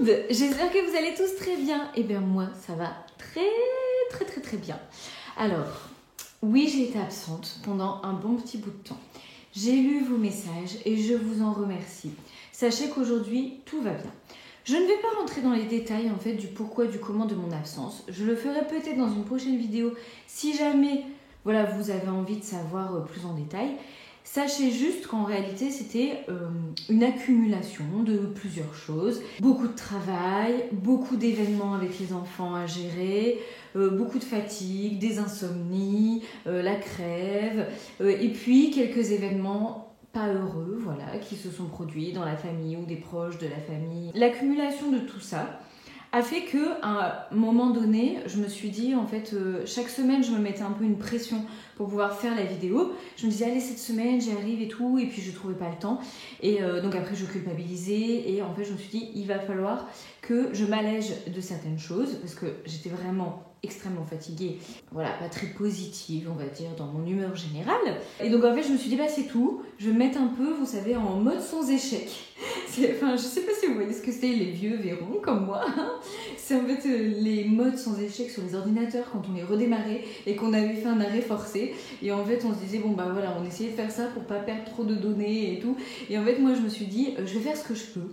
monde, j'espère que vous allez tous très bien. Et bien moi, ça va très bien. Alors, oui, j'ai été absente pendant un bon petit bout de temps. J'ai lu vos messages et je vous en remercie. Sachez qu'aujourd'hui, tout va bien. Je ne vais pas rentrer dans les détails en fait du pourquoi, du comment de mon absence. Je le ferai peut-être dans une prochaine vidéo si jamais voilà, vous avez envie de savoir plus en détail. Sachez juste qu'en réalité, c'était une accumulation de plusieurs choses. Beaucoup de travail, beaucoup d'événements avec les enfants à gérer, beaucoup de fatigue, des insomnies, la crève, et puis quelques événements pas heureux, voilà, qui se sont produits dans la famille ou des proches de la famille. L'accumulation de tout ça a fait que, à un moment donné, je me suis dit, en fait, chaque semaine, je me mettais un peu une pression pour pouvoir faire la vidéo. Je me disais, allez, cette semaine, j'y arrive et tout, et puis je trouvais pas le temps. Et donc après, je culpabilisais, et en fait, je me suis dit, il va falloir que je m'allège de certaines choses, parce que j'étais vraiment extrêmement fatiguée, voilà, pas très positive, on va dire, dans mon humeur générale. Et donc en fait, je me suis dit, bah c'est tout, je vais me mettre un peu, vous savez, en mode sans échec. Enfin, je sais pas si vous voyez ce que c'est, les vieux verront comme moi. C'est en fait les modes sans échec sur les ordinateurs quand on les redémarrait et qu'on avait fait un arrêt forcé. Et en fait, on se disait, bon bah voilà, on essayait de faire ça pour pas perdre trop de données et tout. Et en fait, moi, je me suis dit, je vais faire ce que je peux.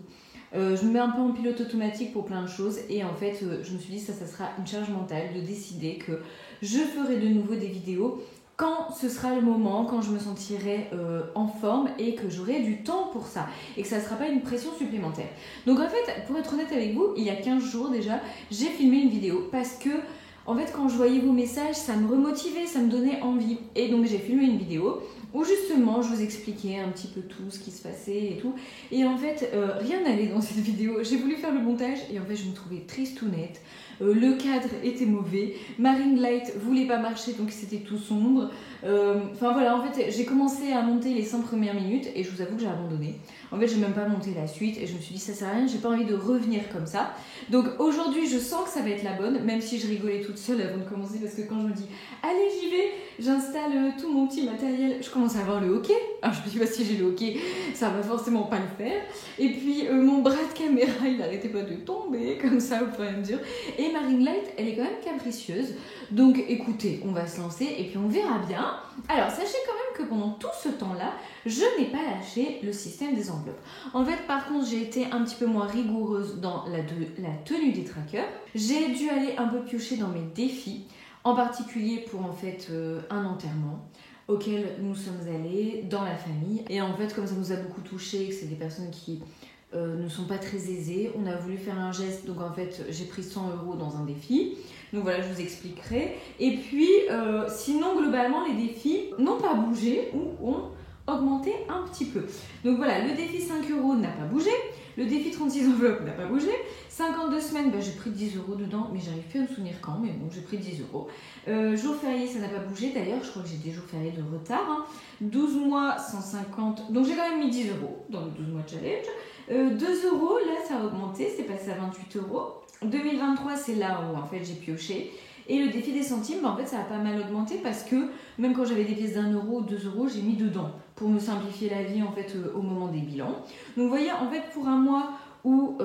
Je me mets un peu en pilote automatique pour plein de choses et en fait je me suis dit ça sera une charge mentale de décider que je ferai de nouveau des vidéos quand ce sera le moment, quand je me sentirai en forme et que j'aurai du temps pour ça et que ça ne sera pas une pression supplémentaire. Donc en fait, pour être honnête avec vous, il y a 15 jours déjà, j'ai filmé une vidéo parce que en fait quand je voyais vos messages, ça me remotivait, ça me donnait envie et donc j'ai filmé une vidéo où justement je vous expliquais un petit peu tout ce qui se passait et tout. Et en fait, rien n'allait dans cette vidéo. J'ai voulu faire le montage et en fait je me trouvais triste ou nette. Le cadre était mauvais. Ma ring light voulait pas marcher donc c'était tout sombre. Enfin voilà, en fait j'ai commencé à monter les 5 premières minutes et je vous avoue que j'ai abandonné. En fait j'ai même pas monté la suite et je me suis dit ça sert à rien, j'ai pas envie de revenir comme ça. Donc aujourd'hui je sens que ça va être la bonne, même si je rigolais toute seule avant de commencer parce que quand je me dis allez j'y vais, j'installe tout mon petit matériel, je commence à avoir le hockey. Alors je me dis bah, si j'ai le hockey, ça va forcément pas le faire. Et puis mon bras de caméra il arrêtait pas de tomber comme ça au fur et à mesure. Et ma ring light elle est quand même capricieuse. Donc écoutez, on va se lancer et puis on verra bien. Alors sachez quand même que pendant tout ce temps-là, je n'ai pas lâché le système des enveloppes. En fait par contre j'ai été un petit peu moins rigoureuse dans la tenue des trackers. J'ai dû aller un peu piocher dans mes défis, en particulier pour en fait un enterrement auquel nous sommes allés dans la famille. Et en fait comme ça nous a beaucoup touché, que c'est des personnes qui ne sont pas très aisées, on a voulu faire un geste, donc en fait j'ai pris 100 € dans un défi. Donc voilà, je vous expliquerai. Et puis, sinon, globalement, les défis n'ont pas bougé ou ont augmenté un petit peu. Donc voilà, le défi 5 € n'a pas bougé. Le défi 36 enveloppes n'a pas bougé. 52 semaines, bah, j'ai pris 10 € dedans, mais j'arrive plus à me souvenir quand, mais bon, j'ai pris 10 €. Jour férié, ça n'a pas bougé. D'ailleurs, je crois que j'ai des jours fériés de retard. Hein. 12 mois, 150. Donc j'ai quand même mis 10 € dans le 12 mois challenge. 2 €, là, ça a augmenté. C'est passé à 28 €. 2023, c'est là où en fait j'ai pioché. Et le défi des centimes, bah, en fait ça a pas mal augmenté parce que même quand j'avais des pièces d'1 €, 2 €, j'ai mis dedans pour me simplifier la vie en fait au moment des bilans. Donc vous voyez, en fait pour un mois où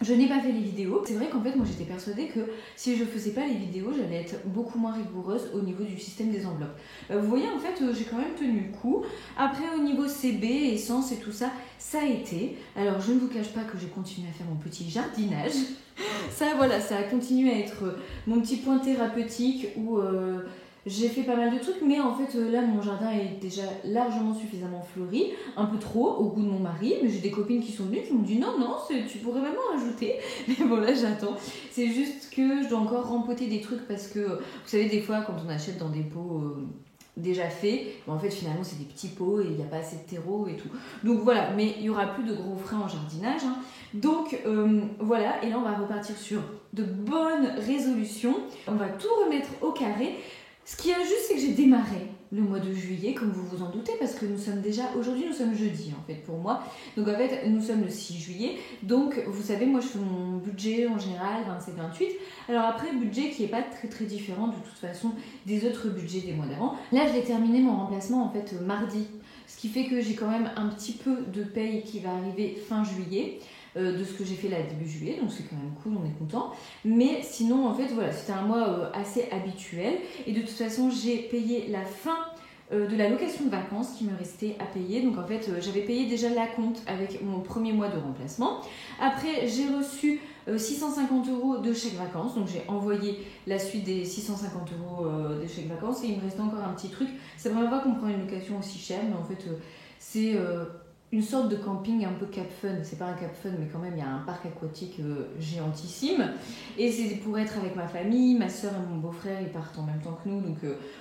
je n'ai pas fait les vidéos, c'est vrai qu'en fait moi j'étais persuadée que si je faisais pas les vidéos, j'allais être beaucoup moins rigoureuse au niveau du système des enveloppes. Vous voyez en fait j'ai quand même tenu le coup. Après au niveau CB, essence et tout ça, ça a été. Alors je ne vous cache pas que j'ai continué à faire mon petit jardinage. Ça voilà, ça a continué à être mon petit point thérapeutique où j'ai fait pas mal de trucs, mais en fait là mon jardin est déjà largement suffisamment fleuri, un peu trop au goût de mon mari, mais j'ai des copines qui sont venues qui m'ont dit non, tu pourrais vraiment ajouter, mais bon là j'attends. C'est juste que je dois encore rempoter des trucs parce que vous savez des fois quand on achète dans des pots déjà faits, en fait finalement c'est des petits pots et il n'y a pas assez de terreau et tout. Donc voilà, mais il n'y aura plus de gros frais en jardinage. Hein. Donc voilà, et là on va repartir sur de bonnes résolutions. On va tout remettre au carré. Ce qui est juste, c'est que j'ai démarré le mois de juillet, comme vous vous en doutez, parce que nous sommes déjà... Aujourd'hui, nous sommes jeudi, en fait, pour moi. Donc, en fait, nous sommes le 6 juillet. Donc, vous savez, moi, je fais mon budget, en général, 27-28. Alors après, budget qui n'est pas très différent, de toute façon, des autres budgets des mois d'avant. Là, je vais terminer mon remplacement, en fait, mardi. Ce qui fait que j'ai quand même un petit peu de paye qui va arriver fin juillet. de ce que j'ai fait là début juillet, donc c'est quand même cool, on est content. Mais sinon, en fait, voilà, c'était un mois assez habituel. Et de toute façon, j'ai payé la fin de la location de vacances qui me restait à payer. Donc en fait, j'avais payé déjà l'acompte avec mon premier mois de remplacement. Après, j'ai reçu 650 € de chèque vacances. Donc j'ai envoyé la suite des 650 € de chèque vacances. Et il me restait encore un petit truc. C'est la première fois qu'on prend une location aussi chère, mais en fait, c'est une sorte de camping un peu Cap Fun. C'est pas un Cap Fun, mais quand même, il y a un parc aquatique géantissime. Et c'est pour être avec ma famille, ma soeur et mon beau-frère, ils partent en même temps que nous. Donc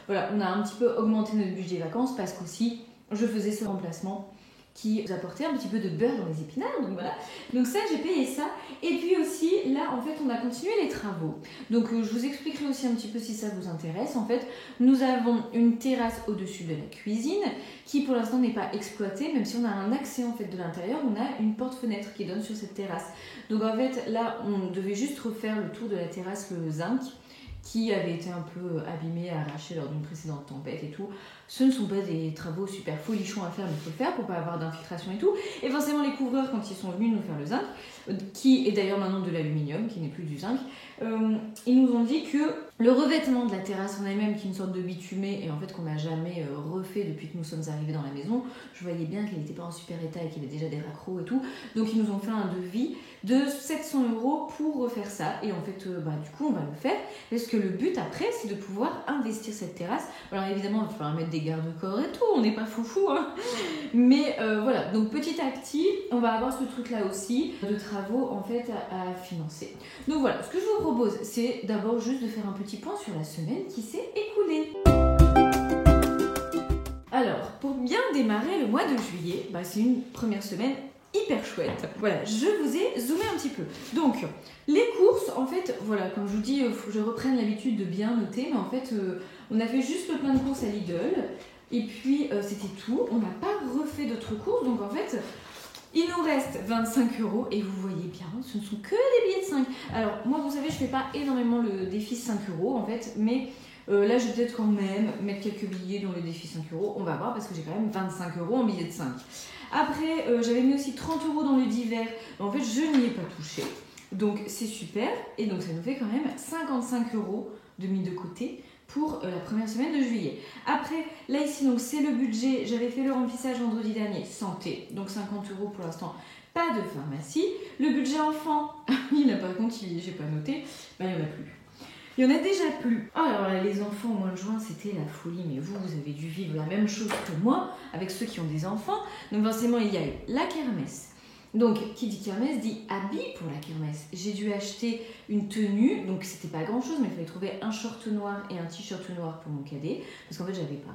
voilà, on a un petit peu augmenté notre budget vacances parce qu'aussi, je faisais ce remplacement qui vous apportait un petit peu de beurre dans les épinards, donc voilà. Donc ça, j'ai payé ça. Et puis aussi, là, en fait, on a continué les travaux. Donc je vous expliquerai aussi un petit peu si ça vous intéresse. En fait, nous avons une terrasse au-dessus de la cuisine qui, pour l'instant, n'est pas exploitée, même si on a un accès, en fait, de l'intérieur. On a une porte-fenêtre qui donne sur cette terrasse. Donc en fait, là, on devait juste refaire le tour de la terrasse, le zinc, qui avait été un peu abîmé, arraché lors d'une précédente tempête et tout. Ce ne sont pas des travaux super folichons à faire, mais il faut le faire pour pas avoir d'infiltration et tout. Et forcément, les couvreurs, quand ils sont venus nous faire le zinc, qui est d'ailleurs maintenant de l'aluminium, qui n'est plus du zinc, ils nous ont dit que le revêtement de la terrasse en elle-même, qui est une sorte de bitumé, et en fait qu'on n'a jamais refait depuis que nous sommes arrivés dans la maison, je voyais bien qu'elle n'était pas en super état et qu'il y avait déjà des raccrocs et tout. Donc ils nous ont fait un devis de 700 € pour refaire ça. Et en fait, du coup, on va le faire. Parce que le but après, c'est de pouvoir investir cette terrasse. Alors évidemment, il va falloir mettre des garde-corps et tout, on n'est pas foufou, hein. Mais voilà, donc petit à petit, on va avoir ce truc-là aussi, de travaux en fait à financer. Donc voilà, ce que je vous propose, c'est d'abord juste de faire un petit point sur la semaine qui s'est écoulée. Alors, pour bien démarrer le mois de juillet, c'est une première semaine hyper chouette. Voilà, je vous ai zoomé un petit peu. Donc, les courses, en fait, voilà, comme je vous dis, il faut que je reprenne l'habitude de bien noter, mais en fait, on a fait juste le plein de courses à Lidl, et puis c'était tout. On n'a pas refait d'autres courses, donc en fait, il nous reste 25 €, et vous voyez bien, ce ne sont que des billets de 5. Alors, moi, vous savez, je fais pas énormément le défi 5 €, en fait, mais là, je vais peut-être quand même mettre quelques billets dans le défi 5 €. On va voir, parce que j'ai quand même 25 € en billets de 5. Après, j'avais mis aussi 30 € dans le divers. En fait, je n'y ai pas touché. Donc, c'est super. Et donc, ça nous fait quand même 55 € de mis de côté pour la première semaine de juillet. Après, là, ici, donc c'est le budget. J'avais fait le remplissage vendredi dernier. Santé. Donc, 50 € pour l'instant. Pas de pharmacie. Le budget enfant. Il n'a pas compte, j'ai pas noté. Il n'y en a plus. Il n'y en a déjà plus. Oh, alors là, les enfants au mois de juin, c'était la folie. Mais vous avez dû vivre la même chose que moi avec ceux qui ont des enfants. Donc forcément, il y a eu la kermesse. Donc, qui dit kermesse dit habit pour la kermesse. J'ai dû acheter une tenue. Donc, c'était pas grand-chose, mais il fallait trouver un short noir et un t-shirt noir pour mon cadet. Parce qu'en fait, j'avais pas.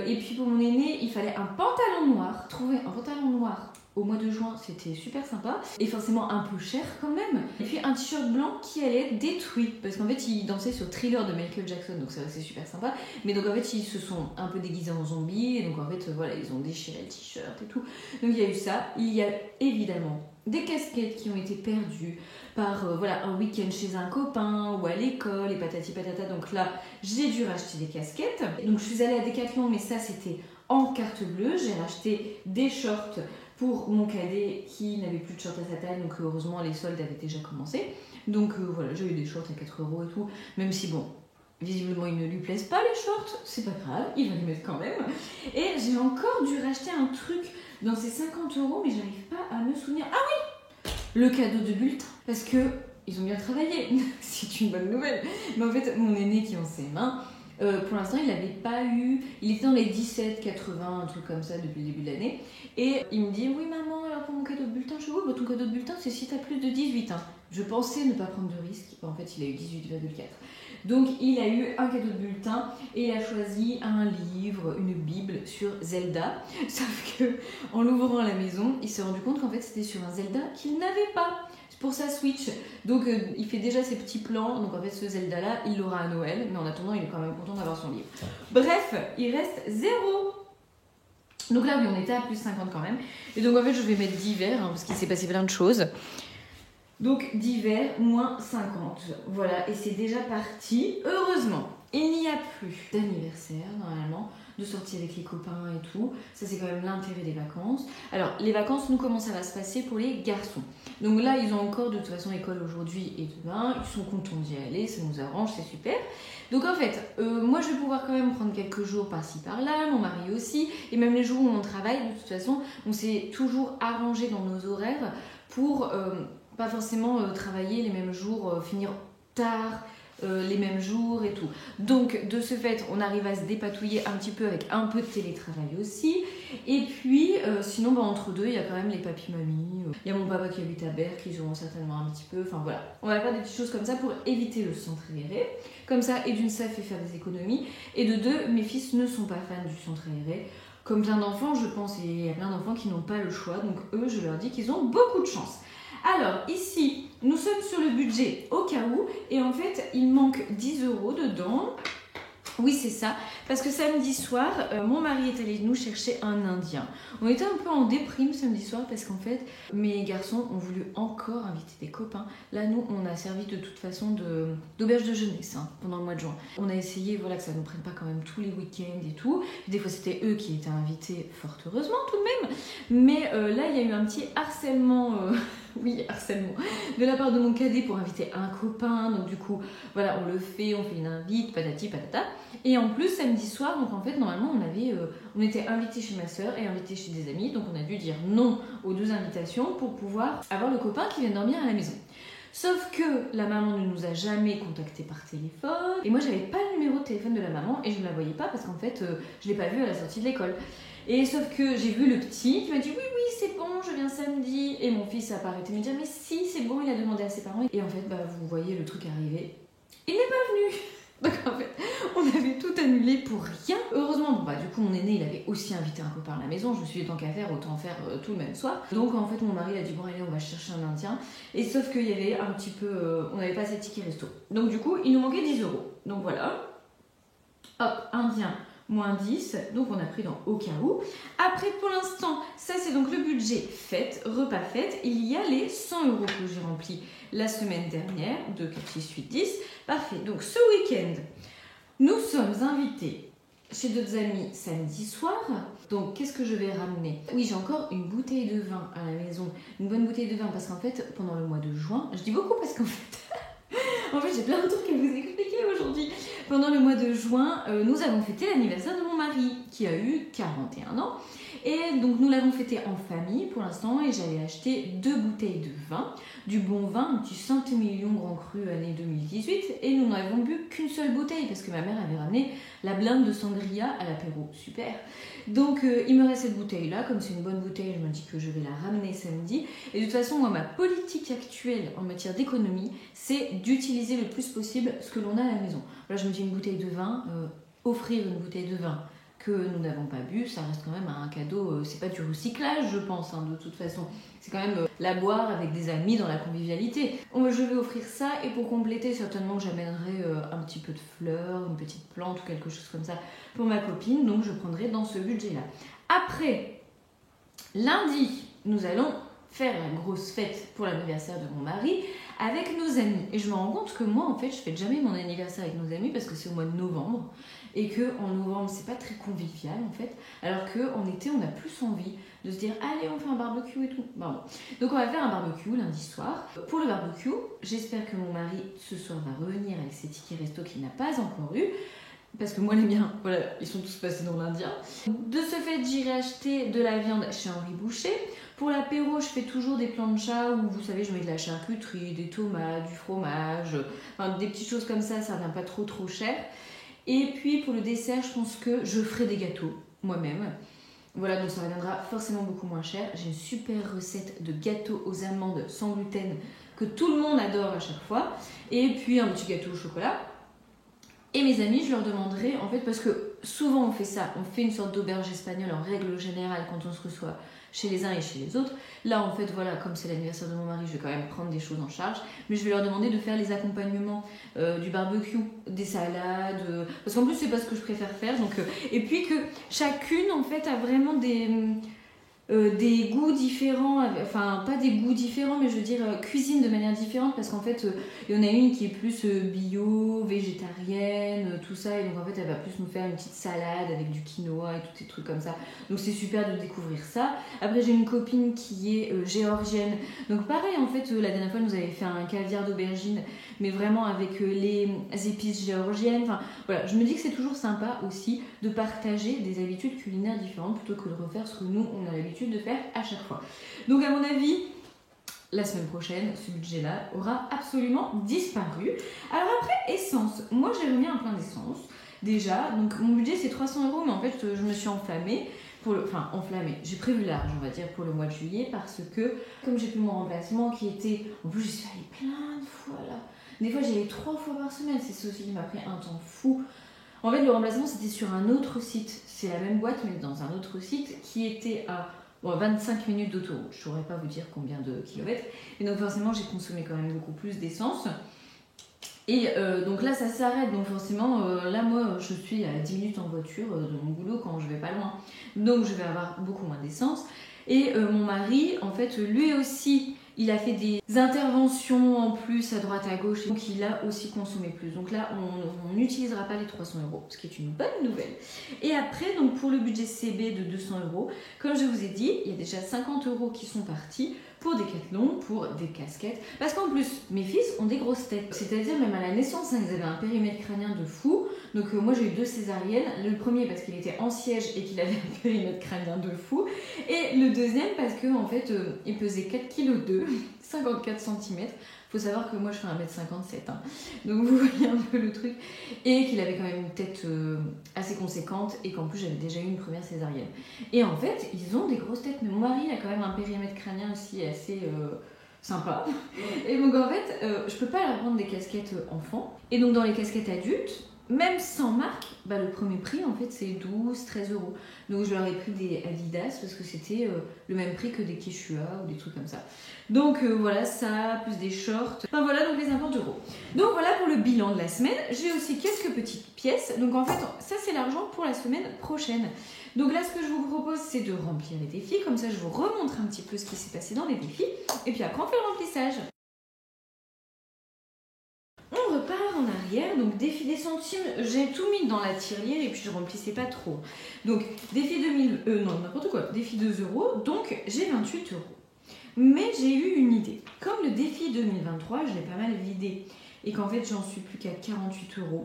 Et puis, pour mon aîné, il fallait un pantalon noir. Trouver un pantalon noir au mois de juin, c'était super sympa et forcément un peu cher quand même. Et puis un t-shirt blanc qui allait être détruit parce qu'en fait il dansait sur Thriller de Michael Jackson, donc c'est super sympa. Mais donc en fait ils se sont un peu déguisés en zombies et donc en fait voilà, ils ont déchiré le t-shirt et tout. Donc il y a eu ça. Il y a évidemment des casquettes qui ont été perdues par un week-end chez un copain ou à l'école et patati patata. Donc là j'ai dû racheter des casquettes. Donc je suis allée à Decathlon, mais ça c'était en carte bleue. J'ai racheté des shorts pour mon cadet qui n'avait plus de shorts à sa taille, donc heureusement les soldes avaient déjà commencé. Donc voilà, j'ai eu des shorts à 4 € et tout, même si bon, visiblement ils ne lui plaisent pas les shorts, c'est pas grave, il va les mettre quand même. Et j'ai encore dû racheter un truc dans ces 50 €, mais j'arrive pas à me souvenir. Ah oui, le cadeau de bulletin, parce que ils ont bien travaillé, c'est une bonne nouvelle. Mais en fait, mon aîné qui est en CM1, pour l'instant, il n'avait pas eu... Il était dans les 17, 80, un truc comme ça depuis le début de l'année. Et il me dit, oui maman, alors pour mon cadeau de bulletin, je suis ton cadeau de bulletin, c'est si tu as plus de 18 ans. Je pensais ne pas prendre de risque. En fait, il a eu 18,4. Donc, il a eu un cadeau de bulletin et il a choisi un livre, une bible sur Zelda. Sauf que en l'ouvrant à la maison, il s'est rendu compte qu'en fait, c'était sur un Zelda qu'il n'avait pas pour sa Switch. Donc il fait déjà ses petits plans. Donc en fait ce Zelda là il l'aura à Noël, mais en attendant il est quand même content d'avoir son livre. Bref, il reste 0. Donc là oui, on était à plus 50 quand même. Et donc en fait je vais mettre d'hiver parce qu'il s'est passé plein de choses. Donc d'hiver moins 50. Voilà, et c'est déjà parti. Heureusement, il n'y a plus d'anniversaire normalement. de sortir avec les copains et tout. Ça, c'est quand même l'intérêt des vacances. Alors, les vacances, nous, comment ça va se passer pour les garçons? Donc là, ils ont encore de toute façon école aujourd'hui et demain. Ils sont contents d'y aller, ça nous arrange, c'est super. Donc en fait, moi, je vais pouvoir quand même prendre quelques jours par-ci par-là, mon mari aussi. Et même les jours où on travaille, de toute façon, on s'est toujours arrangé dans nos horaires pour pas forcément travailler les mêmes jours, finir tard, les mêmes jours et tout. Donc de ce fait, on arrive à se dépatouiller un petit peu avec un peu de télétravail aussi. Et puis sinon, entre deux, il y a quand même les papis-mamies. Il y a mon papa qui habite à Berck, ils auront certainement un petit peu. Enfin voilà, on va faire des petites choses comme ça pour éviter le centre aéré. Comme ça, et d'une, ça fait faire des économies. Et de deux, mes fils ne sont pas fans du centre aéré. Comme plein d'enfants, je pense, et il y a plein d'enfants qui n'ont pas le choix. Donc eux, je leur dis qu'ils ont beaucoup de chance. Alors ici, nous sommes sur le budget au cas où, et en fait, il manque 10 € dedans. Oui, c'est ça, parce que samedi soir, mon mari est allé nous chercher un Indien. On était un peu en déprime samedi soir parce qu'en fait, mes garçons ont voulu encore inviter des copains. Là, nous, on a servi de toute façon d'auberge de jeunesse pendant le mois de juin. On a essayé que ça ne nous prenne pas quand même tous les week-ends et tout. Des fois, c'était eux qui étaient invités, fort heureusement tout de même. Mais là, il y a eu un petit harcèlement... Oui, harcèlement. De la part de mon cadet pour inviter un copain. Donc du coup, voilà, on le fait, on fait une invite, patati patata. Et en plus, samedi soir, donc en fait, normalement, on était invités chez ma soeur et invités chez des amis. Donc on a dû dire non aux 2 invitations pour pouvoir avoir le copain qui vient dormir à la maison. Sauf que la maman ne nous a jamais contactés par téléphone. Et moi, j'avais pas le numéro de téléphone de la maman et je ne la voyais pas parce qu'en fait, je l'ai pas vue à la sortie de l'école. Et sauf que j'ai vu le petit qui m'a dit oui, c'est bon, je viens samedi. Et mon fils a pas arrêté de me dire mais si, c'est bon, il a demandé à ses parents. Et en fait, vous voyez le truc arriver. Il n'est pas venu. Donc en fait, on avait tout annulé pour rien. Heureusement, du coup, mon aîné, il avait aussi invité un copain à la maison. Je me suis dit, tant qu'à faire, autant faire tout le même soir. Donc en fait, mon mari a dit, bon allez, on va chercher un Indien. Et sauf qu'il y avait un petit peu... on n'avait pas assez de tickets resto. Donc du coup, il nous manquait 10 €. Donc voilà. Hop, Indien. Moins 10, donc on a pris dans au cas où. Après, pour l'instant, ça c'est donc le budget fête, repas fête. Il y a les 100 € que j'ai remplis la semaine dernière, 2, 4, 6, 8, 10. Parfait, donc ce week-end, nous sommes invités chez d'autres amis samedi soir. Donc qu'est-ce que je vais ramener? Oui, j'ai encore une bouteille de vin à la maison. Une bonne bouteille de vin parce qu'en fait, pendant le mois de juin, je dis beaucoup parce qu'en fait... En fait, j'ai plein de trucs à vous expliquer aujourd'hui. Pendant le mois de juin, nous avons fêté l'anniversaire de mon mari, qui a eu 41 ans. Et donc, nous l'avons fêté en famille pour l'instant. Et j'avais acheté 2 bouteilles de vin. Du bon vin, un petit Saint-Émilion Grand Cru année 2018. Et nous n'avons bu qu'une seule bouteille, parce que ma mère avait ramené la blinde de sangria à l'apéro. Super. Donc, il me reste cette bouteille-là. Comme c'est une bonne bouteille, je me dis que je vais la ramener samedi. Et de toute façon, moi, ma politique actuelle en matière d'économie, c'est d'utiliser le plus possible ce que l'on a à la maison. Là, je me dis une bouteille de vin, offrir une bouteille de vin que nous n'avons pas bu, ça reste quand même un cadeau, c'est pas du recyclage, je pense, de toute façon. C'est quand même la boire avec des amis dans la convivialité. Je vais offrir ça et pour compléter, certainement, j'amènerai un petit peu de fleurs, une petite plante ou quelque chose comme ça pour ma copine, donc je prendrai dans ce budget-là. Après, lundi, nous allons faire la grosse fête pour l'anniversaire de mon mari avec nos amis. Et je me rends compte que moi, en fait, je fête jamais mon anniversaire avec nos amis parce que c'est au mois de novembre. Et qu'en novembre, c'est pas très convivial, en fait. Alors qu'en été, on a plus envie de se dire, allez, on fait un barbecue et tout. Bon. Donc, on va faire un barbecue lundi soir. Pour le barbecue, j'espère que mon mari, ce soir, va revenir avec ses tickets resto qu'il n'a pas encore eu. Parce que moi, les miens, voilà, ils sont tous passés dans l'Indien. De ce fait, j'irai acheter de la viande chez Henri Boucher. Pour l'apéro, je fais toujours des planchas où, vous savez, je mets de la charcuterie, des tomates, du fromage, enfin, des petites choses comme ça vient pas trop cher. Et puis, pour le dessert, je pense que je ferai des gâteaux, moi-même. Voilà, donc ça reviendra forcément beaucoup moins cher. J'ai une super recette de gâteaux aux amandes sans gluten que tout le monde adore à chaque fois. Et puis, un petit gâteau au chocolat. Et mes amis, je leur demanderai, en fait, parce que souvent on fait ça, on fait une sorte d'auberge espagnole en règle générale quand on se reçoit chez les uns et chez les autres. Là, en fait, voilà, comme c'est l'anniversaire de mon mari, je vais quand même prendre des choses en charge. Mais je vais leur demander de faire les accompagnements du barbecue, des salades. Parce qu'en plus, c'est pas ce que je préfère faire. Donc, et puis que chacune, en fait, a vraiment des goûts différents, enfin pas des goûts différents, mais je veux dire cuisine de manière différente, parce qu'en fait il y en a une qui est plus bio, végétarienne, tout ça, et donc en fait elle va plus nous faire une petite salade avec du quinoa et tous ces trucs comme ça, donc c'est super de découvrir ça. Après j'ai une copine qui est géorgienne, donc pareil en fait la dernière fois nous avait fait un caviar d'aubergine, mais vraiment avec les épices géorgiennes, enfin voilà, je me dis que c'est toujours sympa aussi de partager des habitudes culinaires différentes plutôt que de refaire ce que nous on a l'habitude de faire à chaque fois. Donc à mon avis, la semaine prochaine, ce budget-là aura absolument disparu. Alors après, essence. Moi j'ai remis un plein d'essence déjà. Donc mon budget c'est 300 €, mais en fait je me suis enflammée. Enfin enflammée, j'ai prévu large on va dire pour le mois de juillet, parce que comme j'ai plus mon remplacement qui était, en plus j'y suis allée plein de fois là, des fois j'y allais 3 fois par semaine, c'est ça aussi qui m'a pris un temps fou. En fait le remplacement c'était sur un autre site, c'est la même boîte mais dans un autre site qui était à 25 minutes d'autoroute, je ne saurais pas vous dire combien de kilomètres, et donc forcément j'ai consommé quand même beaucoup plus d'essence. Et donc là ça s'arrête, donc forcément là moi je suis à 10 minutes en voiture de mon boulot quand je vais pas loin, donc je vais avoir beaucoup moins d'essence. Et mon mari en fait lui aussi il a fait des interventions en plus à droite à gauche, donc il a aussi consommé plus. Donc là on n'utilisera pas les 300 €, ce qui est une bonne nouvelle. Et après donc pour le budget CB de 200 €, comme je vous ai dit, il y a déjà 50 € qui sont partis pour Decathlon, pour des casquettes. Parce qu'en plus, mes fils ont des grosses têtes. C'est-à-dire, même à la naissance, ils avaient un périmètre crânien de fou. Donc moi, j'ai eu 2 césariennes. Le premier parce qu'il était en siège et qu'il avait un périmètre crânien de fou. Et le deuxième parce qu'en fait, il pesait 4,2 kg, 54 cm. Faut savoir que moi je fais 1,57 m, hein. Donc vous voyez un peu le truc. Et qu'il avait quand même une tête assez conséquente et qu'en plus j'avais déjà eu une première césarienne. Et en fait, ils ont des grosses têtes. Mais mon mari il a quand même un périmètre crânien aussi assez sympa. Et donc en fait, je peux pas leur prendre des casquettes enfants. Et donc dans les casquettes adultes, même sans marque, bah, le premier prix en fait c'est 12-13 €. Donc je leur ai pris des Adidas parce que c'était le même prix que des Quechua ou des trucs comme ça. Donc voilà, ça, plus des shorts. Enfin voilà, donc les 50 €. Donc voilà pour le bilan de la semaine. J'ai aussi quelques petites pièces. Donc en fait, ça c'est l'argent pour la semaine prochaine. Donc là, ce que je vous propose, c'est de remplir les défis. Comme ça, je vous remontre un petit peu ce qui s'est passé dans les défis. Et puis après, on fait le remplissage. On repart en arrière, donc défi des centimes, j'ai tout mis dans la tirelire et puis je remplissais pas trop. Donc défi 2000, non n'importe quoi, défi 2 €, donc j'ai 28 €. Mais j'ai eu une idée. Comme le défi 2023, je l'ai pas mal vidé et qu'en fait j'en suis plus qu'à 48 €.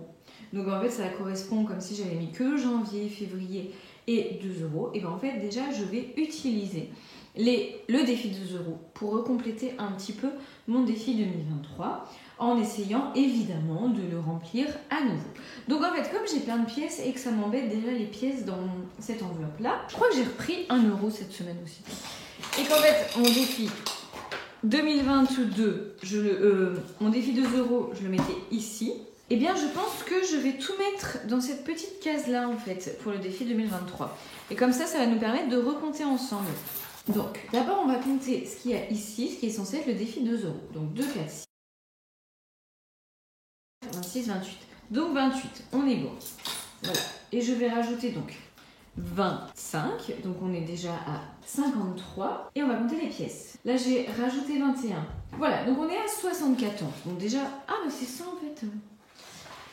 Donc en fait ça correspond comme si j'avais mis que janvier, février et 2 €. Et bien en fait déjà je vais utiliser le défi 2 € pour recompléter un petit peu mon défi 2023 en essayant évidemment de le remplir à nouveau. Donc en fait comme j'ai plein de pièces et que ça m'embête déjà les pièces dans cette enveloppe là, je crois que j'ai repris 1 € cette semaine aussi. Et qu'en fait mon défi 2022, mon défi 2 €, je le mettais ici. Eh bien je pense que je vais tout mettre dans cette petite case là en fait pour le défi 2023. Et comme ça va nous permettre de recompter ensemble. Donc d'abord on va compter ce qu'il y a ici, ce qui est censé être le défi 2 €. Donc 2, 4, 6, 26, 28. Donc 28, on est bon. Voilà. Et je vais rajouter donc 25, donc on est déjà à 53. Et on va compter les pièces. Là j'ai rajouté 21. Voilà, donc on est à 74. Donc déjà, ah mais c'est ça en fait.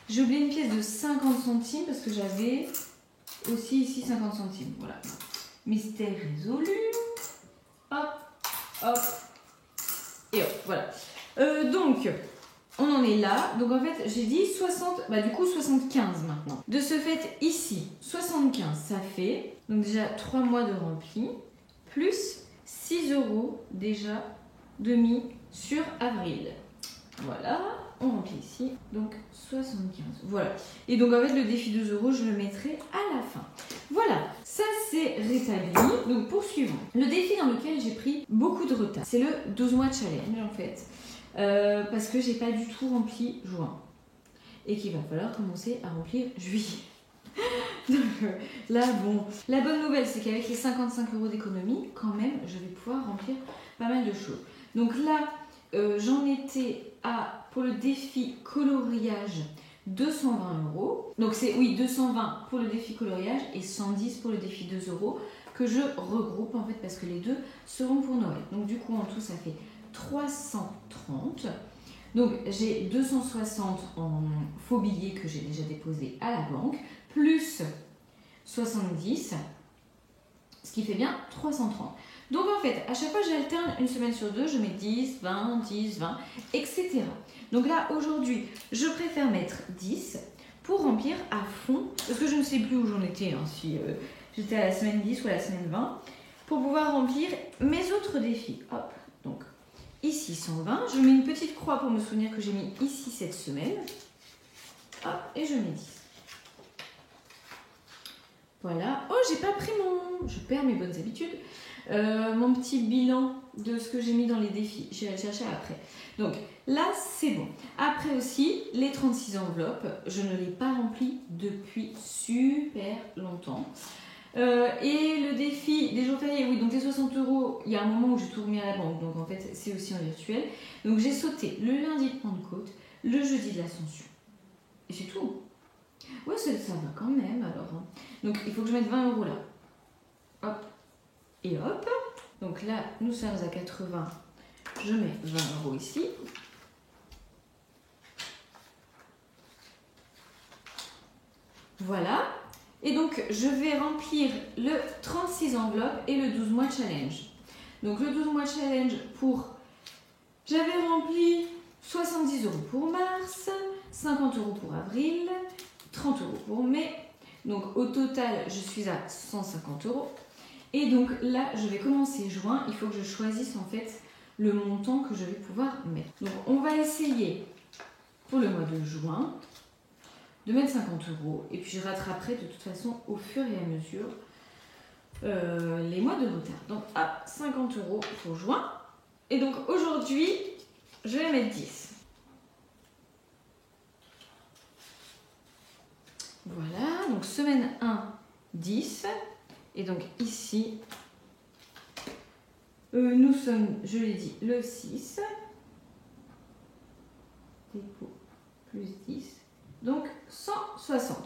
J'ai oublié une pièce de 50 centimes parce que j'avais aussi ici 50 centimes. Voilà. Mystère résolu. Hop, hop. Et hop, voilà. Donc, on en est là. Donc en fait, j'ai dit 60, bah du coup 75 maintenant. De ce fait, ici, 75, ça fait donc déjà 3 mois de rempli, plus 6 € déjà de mis sur avril. Voilà, on remplit ici, donc 75. Voilà. Et donc en fait, le défi 2 €, je le mettrai à la fin. Voilà, ça c'est rétabli. Donc poursuivons. Le défi dans lequel j'ai pris beaucoup de retard, c'est le 12 mois challenge en fait. Parce que j'ai pas du tout rempli juin. Et qu'il va falloir commencer à remplir juillet. Donc là, bon. La bonne nouvelle, c'est qu'avec les 55 € d'économie, quand même, je vais pouvoir remplir pas mal de choses. Donc là, j'en étais à, pour le défi coloriage, 220 €. Donc c'est, oui, 220 pour le défi coloriage et 110 pour le défi 2 €. que je regroupe en fait parce que les deux seront pour Noël. Donc du coup en tout ça fait 330. Donc j'ai 260 en faux billets que j'ai déjà déposé à la banque, plus 70, ce qui fait bien 330. Donc en fait, à chaque fois j'alterne une semaine sur deux, je mets 10, 20, 10, 20, etc. Donc là aujourd'hui, je préfère mettre 10 pour remplir à fond, parce que je ne sais plus où j'en étais, hein, si j'étais à la semaine 10 ou à la semaine 20, pour pouvoir remplir mes autres défis. Hop, donc ici 120, je mets une petite croix pour me souvenir que j'ai mis ici cette semaine. Hop, et je mets 10. Voilà. Oh, j'ai pas pris mon... Je perds mes bonnes habitudes. Mon petit bilan de ce que j'ai mis dans les défis. Je vais aller chercher après. Donc là, c'est bon. Après aussi, les 36 enveloppes, je ne les pas remplies depuis super longtemps. Et le défi des jours fériés, oui, donc les 60 €, il y a un moment où j'ai tout remis à la banque. Donc en fait, c'est aussi en virtuel. Donc j'ai sauté le lundi de Pentecôte, le jeudi de l'Ascension. Et c'est tout. Ouais, ça va quand même alors. Hein. Donc il faut que je mette 20 € là. Hop. Et hop. Donc là, nous sommes à 80. Je mets 20 € ici. Voilà. Et donc, je vais remplir le 36 enveloppes et le 12 mois challenge. Donc, le 12 mois challenge pour... J'avais rempli 70 € pour mars, 50 € pour avril, 30 € pour mai. Donc, au total, je suis à 150 €. Et donc là, je vais commencer juin. Il faut que je choisisse en fait le montant que je vais pouvoir mettre. Donc on va essayer pour le mois de juin de mettre 50 € et puis je rattraperai de toute façon au fur et à mesure les mois de retard. Donc à 50 € pour juin. Et donc aujourd'hui, je vais mettre 10. Voilà, donc semaine 1, 10. Et donc ici, nous sommes, je l'ai dit, le 6. Dépôt plus 10. Donc 160.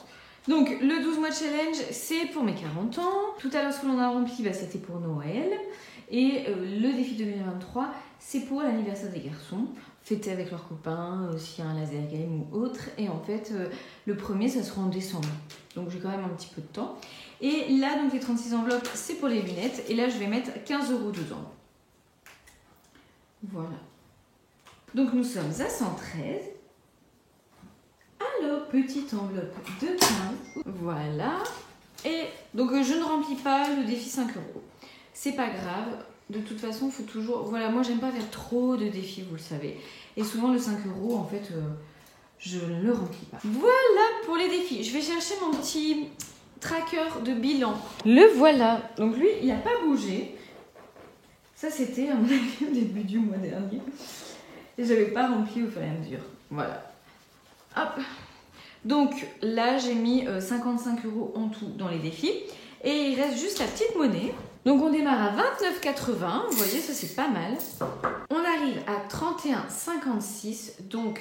Donc le 12 mois challenge, c'est pour mes 40 ans. Tout à l'heure, ce que l'on a rempli, c'était pour Noël. Et le défi 2023, c'est pour l'anniversaire des garçons. Fêter avec leurs copains, s'il y a un laser game ou autre. Et en fait, le premier, ça sera en décembre. Donc j'ai quand même un petit peu de temps. Et là, donc les 36 enveloppes, c'est pour les lunettes. Et là, je vais mettre 15 € dedans. Voilà. Donc nous sommes à 113. Alors, petite enveloppe de 15. Voilà. Et donc je ne remplis pas le défi 5 €. C'est pas grave. De toute façon, il faut toujours... Voilà, moi, j'aime pas faire trop de défis, vous le savez. Et souvent, le 5 €, en fait, je ne le remplis pas. Voilà pour les défis. Je vais chercher mon petit tracker de bilan. Le voilà. Donc lui, il n'a pas bougé. Ça, c'était à mon avis au début du mois dernier. Et je n'avais pas rempli au fur et à mesure. Voilà. Hop. Donc là, j'ai mis 55 € en tout dans les défis. Et il reste juste la petite monnaie. Donc on démarre à 29,80. Vous voyez, ça c'est pas mal. On arrive à 31,56. Donc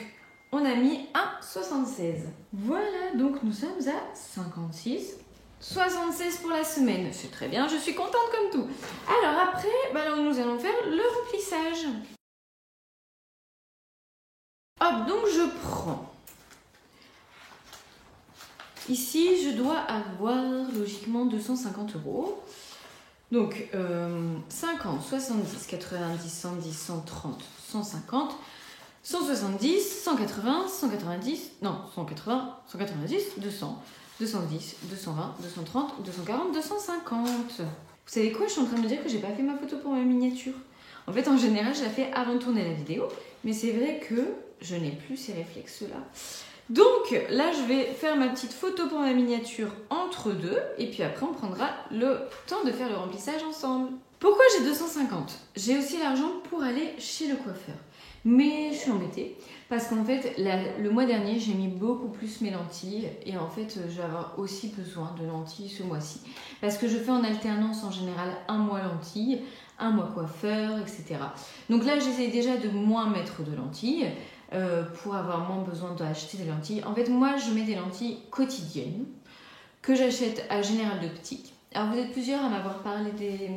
on a mis 1,76. Voilà, donc nous sommes à 56. 76 pour la semaine. C'est très bien, je suis contente comme tout. Alors après, nous allons faire le remplissage. Hop, donc je prends. Ici, je dois avoir logiquement 250 €. Donc 50, 70, 90, 110, 130, 150, 170, 180, 190, non, 180, 190, 200, 210, 220, 230, 240, 250. Vous savez quoi, je suis en train de me dire que j'ai pas fait ma photo pour ma miniature. En fait, en général, je la fais avant de tourner la vidéo, mais c'est vrai que je n'ai plus ces réflexes-là. Donc là, je vais faire ma petite photo pour ma miniature entre deux. Et puis après, on prendra le temps de faire le remplissage ensemble. Pourquoi j'ai 250? J'ai aussi l'argent pour aller chez le coiffeur. Mais je suis embêtée parce qu'en fait, le mois dernier, j'ai mis beaucoup plus mes lentilles. Et en fait, je vais avoir aussi besoin de lentilles ce mois-ci. Parce que je fais en alternance en général un mois lentilles, un mois coiffeur, etc. Donc là, j'essaie déjà de moins mettre de lentilles. Pour avoir moins besoin d'acheter des lentilles. En fait, moi, je mets des lentilles quotidiennes que j'achète à Général d'Optique. Alors vous êtes plusieurs à m'avoir parlé des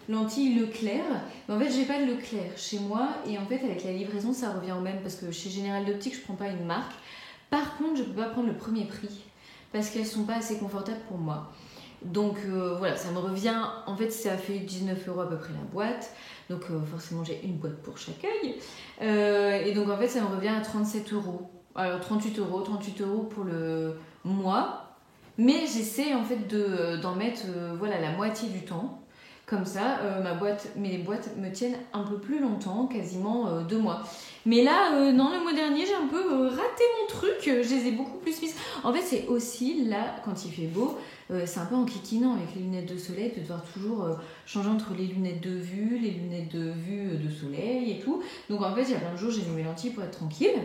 lentilles Leclerc, mais en fait j'ai pas de Leclerc chez moi et en fait avec la livraison ça revient au même parce que chez Général d'Optique je prends pas une marque. Par contre je peux pas prendre le premier prix parce qu'elles sont pas assez confortables pour moi. Donc voilà, ça me revient, en fait ça fait 19 € à peu près la boîte, donc forcément j'ai une boîte pour chaque œil, et donc en fait ça me revient à 37 €. Alors 38 € pour le mois, mais j'essaie en fait d'en mettre voilà, la moitié du temps. Comme ça, mes boîtes me tiennent un peu plus longtemps, quasiment 2 mois. Mais là, non, le mois dernier, j'ai un peu raté mon truc. Je les ai beaucoup plus mises. En fait, c'est aussi là, quand il fait beau, c'est un peu enquiquinant avec les lunettes de soleil de devoir toujours changer entre les lunettes de vue, les lunettes de vue de soleil et tout. Donc en fait, il y a plein de jours, j'ai mis mes lentilles pour être tranquille.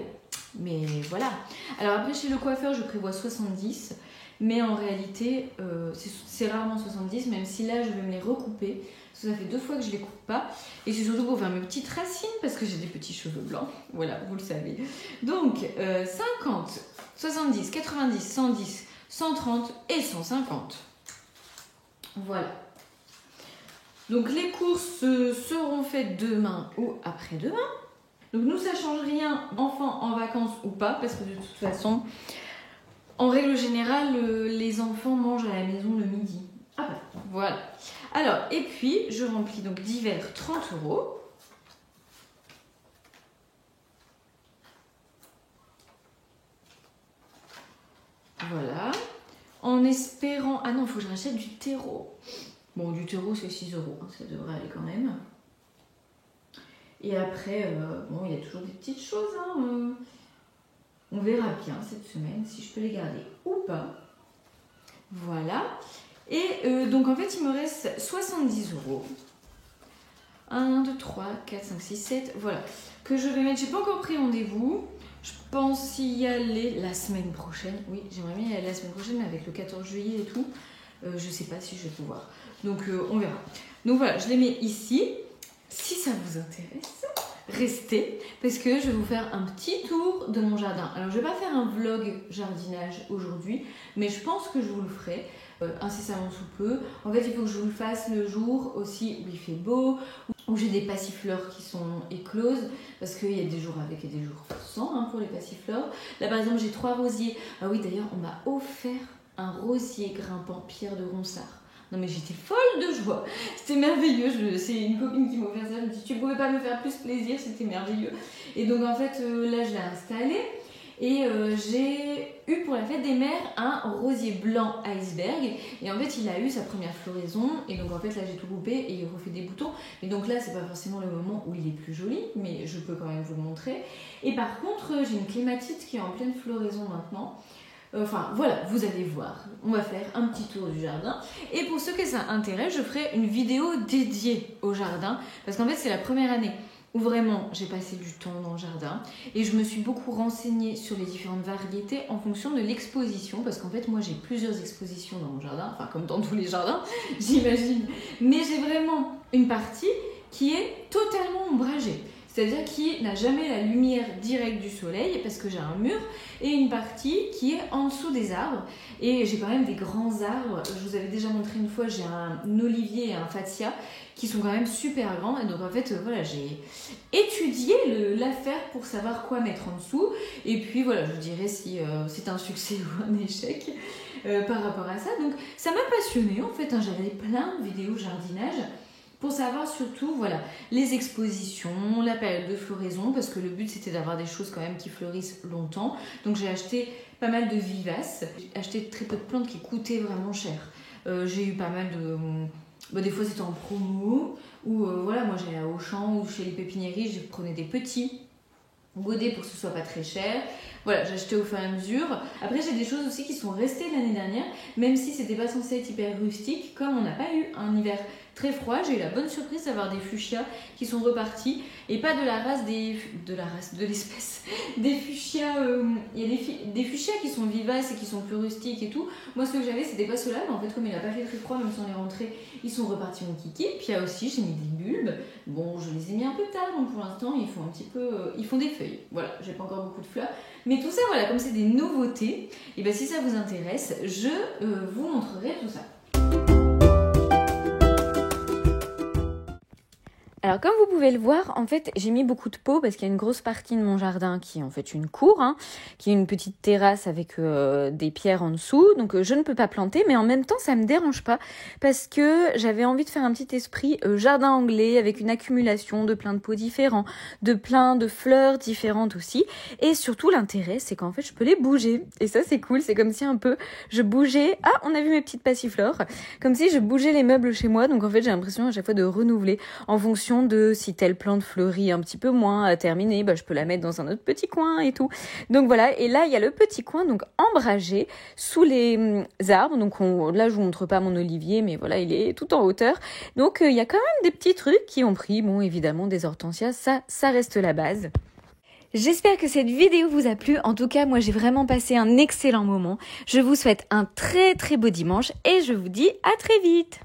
Mais voilà. Alors après, chez le coiffeur, je prévois 70. Mais en réalité, c'est rarement 70, même si là, je vais me les recouper. Parce que ça fait 2 fois que je les coupe pas. Et c'est surtout pour faire mes petites racines, parce que j'ai des petits cheveux blancs. Voilà, vous le savez. Donc, 50, 70, 90, 110, 130 et 150. Voilà. Donc, les courses seront faites demain ou après-demain. Donc, nous, ça change rien, enfants en vacances ou pas, parce que de toute façon... En règle générale, les enfants mangent à la maison le midi. Ah bah, voilà. Alors, et puis, je remplis donc d'hiver 30 €. Voilà. En espérant... Ah non, il faut que je rachète du terreau. Bon, du terreau, c'est 6 €. Hein, ça devrait aller quand même. Et après, bon, il y a toujours des petites choses, hein. On verra bien cette semaine si je peux les garder ou pas. Voilà. Et donc en fait, il me reste 70 €. 1, 2, 3, 4, 5, 6, 7. Voilà. Que je vais mettre. J'ai pas encore pris rendez-vous. Je pense y aller la semaine prochaine. Oui, j'aimerais bien y aller la semaine prochaine, mais avec le 14 juillet et tout, je sais pas si je vais pouvoir. Donc on verra. Donc voilà, je les mets ici. Si ça vous intéresse, restez, parce que je vais vous faire un petit tour de mon jardin. Alors je vais pas faire un vlog jardinage aujourd'hui, mais je pense que je vous le ferai incessamment sous peu. En fait, il faut que je vous le fasse le jour aussi où il fait beau, où j'ai des passiflores qui sont écloses, parce qu'il y a des jours avec et des jours sans, hein, pour les passiflores. Là par exemple, j'ai 3 rosiers. Ah oui, d'ailleurs, on m'a offert un rosier grimpant Pierre de Ronsard. Non mais j'étais folle de joie, c'était merveilleux, c'est une copine qui m'a offert ça, je me dis tu pouvais pas me faire plus plaisir, c'était merveilleux. Et donc en fait là je l'ai installé et j'ai eu pour la fête des mères un rosier blanc iceberg et en fait il a eu sa première floraison et donc en fait là j'ai tout coupé et il refait des boutons. Et donc là c'est pas forcément le moment où il est plus joli mais je peux quand même vous le montrer. Et par contre j'ai une clématite qui est en pleine floraison maintenant. Enfin voilà, vous allez voir, on va faire un petit tour du jardin et pour ceux que ça intéresse, je ferai une vidéo dédiée au jardin parce qu'en fait c'est la première année où vraiment j'ai passé du temps dans le jardin et je me suis beaucoup renseignée sur les différentes variétés en fonction de l'exposition parce qu'en fait moi j'ai plusieurs expositions dans mon jardin, enfin comme dans tous les jardins j'imagine, mais j'ai vraiment une partie qui est totalement ombragée. C'est-à-dire qui n'a jamais la lumière directe du soleil parce que j'ai un mur et une partie qui est en dessous des arbres. Et j'ai quand même des grands arbres. Je vous avais déjà montré une fois, j'ai un olivier et un fatia qui sont quand même super grands. Et donc en fait, voilà, j'ai étudié l'affaire pour savoir quoi mettre en dessous. Et puis voilà, je vous dirai si c'est un succès ou un échec par rapport à ça. Donc ça m'a passionnée en fait. Hein. J'ai regardé plein de vidéos jardinage. Pour savoir surtout, voilà, les expositions, la période de floraison, parce que le but c'était d'avoir des choses quand même qui fleurissent longtemps. Donc j'ai acheté pas mal de vivaces, j'ai acheté très peu de plantes qui coûtaient vraiment cher. J'ai eu pas mal de... Bon, des fois c'était en promo, ou voilà, moi j'allais à Auchan ou chez les pépiniéries, je prenais des petits godets pour que ce soit pas très cher. Voilà, j'ai acheté au fur et à mesure. Après, j'ai des choses aussi qui sont restées l'année dernière, même si c'était pas censé être hyper rustique, comme on n'a pas eu un hiver très froid, j'ai eu la bonne surprise d'avoir des fuchsias qui sont repartis et pas de la race de l'espèce des fuchsias. Il y a des fuchsias qui sont vivaces et qui sont plus rustiques et tout. Moi, ce que j'avais, c'était pas cela, mais en fait, comme il a pas fait très froid, même si on est rentré, ils sont repartis mon kiki. Puis il y a aussi, j'ai mis des bulbes. Bon, je les ai mis un peu tard, donc pour l'instant, ils font un petit peu, ils font des feuilles. Voilà, j'ai pas encore beaucoup de fleurs. Mais tout ça, voilà, comme c'est des nouveautés, et ben si ça vous intéresse, je vous montrerai tout ça. Alors comme vous pouvez le voir, en fait j'ai mis beaucoup de pots parce qu'il y a une grosse partie de mon jardin qui est en fait une cour, qui est une petite terrasse avec des pierres en dessous, donc je ne peux pas planter, mais en même temps ça me dérange pas parce que j'avais envie de faire un petit esprit jardin anglais avec une accumulation de plein de pots différents, de plein de fleurs différentes aussi, et surtout l'intérêt c'est qu'en fait je peux les bouger, et ça c'est cool, c'est comme si un peu je bougeais, on a vu mes petites passiflores, comme si je bougeais les meubles chez moi, donc en fait j'ai l'impression à chaque fois de renouveler en fonction de si telle plante fleurit un petit peu moins à terminer, je peux la mettre dans un autre petit coin et tout. Donc voilà, et là il y a le petit coin donc ombragé sous les arbres. Donc là je vous montre pas mon olivier, mais voilà il est tout en hauteur. Donc il y a quand même des petits trucs qui ont pris, bon évidemment des hortensias, ça reste la base. J'espère que cette vidéo vous a plu. En tout cas, moi j'ai vraiment passé un excellent moment. Je vous souhaite un très très beau dimanche et je vous dis à très vite.